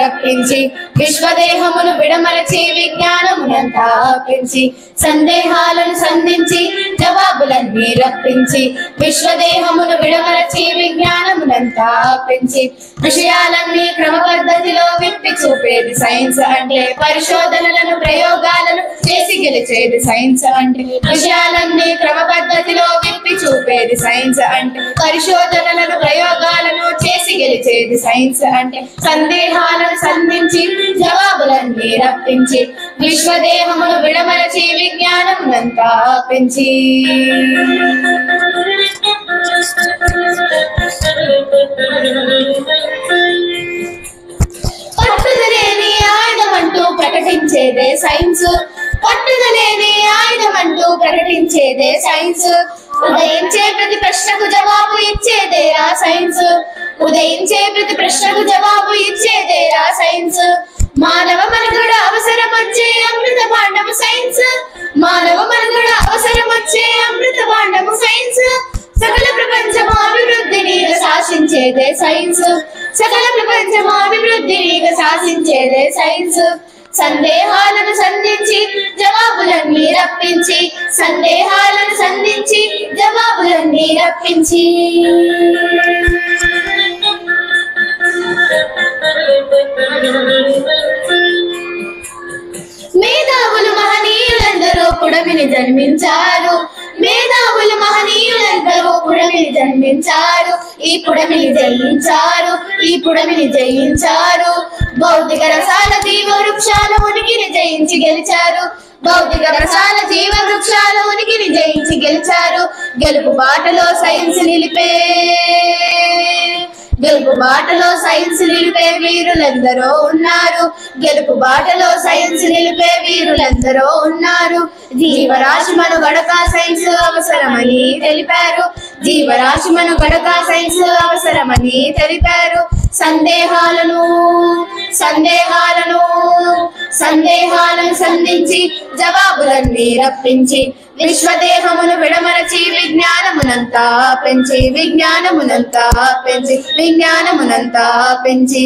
రప్పించి విశ్వదేహమును విడమరచి విజ్ఞానమునంతా పెంచి సందేహాలను సంధించి జవాబులన్నీ రప్పించి విశ్వదేహమును విడమరచి విజ్ఞానమునంతా పెంచి విషయాలన్నీ క్రమ పద్ధతిలో విప్పి చూపేది సైన్స్ అంటే పరిశోధనలను ప్రయోగాలను చేసి గెలిచేది సైన్స్ అంటే విషయాలన్నీ క్రమ పద్ధతిలో విప్పి చూపేది సైన్స్ అంటే పరిశోధనలను ప్రయోగాలను చేసి గెలిచేది సైన్స్ అంటే సందేహాలను సంధించి జవాబులన్నీ రప్పించి విశ్వదేహమును విడమరచి విజ్ఞానమునంతా పెంచి పట్టుదలేని ఆయుధమంటూ ప్రకటించేదే సైన్స్ పట్టుదలేని ఆయుధమంటూ ప్రకటించేదే సైన్స్ ఉదయించే ప్రతి ప్రశ్నకు జవాబు ఇచ్చేదేరా సైన్స్ ఉదయించే ప్రతి ప్రశ్నకు జవాబు ఇచ్చేదేరా సైన్స్ మానవ మనుగడ అవసరం వచ్చే అమృత భాండము సైన్స్ మానవ మనుగడ అవసరం వచ్చే అమృత భాండము సైన్స్ సకల ప్రపంచము అభివృద్ధిని శాసించేదే సైన్స్ సకల ప్రపంచము అభివృద్ధిని శాసించేదే సైన్స్ సందేహాలను సంధించి జవాబులన్నీ రప్పించి సందేహాలను సంధించి జవాబులన్నీ రప్పించి మేధావులు మహనీయులందరూ పుడమిని జన్మించారు మేధావులు మహనీయులందరూ పుడమిని జన్మించారు ఈ పుడమిని జయించారు ఈ పుడమిని జయించారు భౌతిక రసాల జీవ వృక్షాల ఉనికిని జయించి గెలిచారు భౌతిక రసాల జీవ వృక్షాల ఉనికిని జయించి గెలిచారు గెలుపు బాటలో సైన్స్ నిలిపే గెలుపు బాటలో సైన్స్ నిలిపే వీరులందరూ ఉన్నారు గెలుపు బాటలో సైన్స్ నిలిపే వీరులందరూ ఉన్నారు జీవరాశి మనుగడక సైన్స్ అవసరమని తెలిపారు జీవరాశి మనుగడక సైన్స్ అవసరమని తెలిపారు సందేహాలను సంధించి జవాబులన్నీ రప్పించి విశ్వదేహమును విడమరచి విజ్ఞానమునంతా పెంచి విజ్ఞానమునంతా పెంచి విజ్ఞానమునంతా పెంచి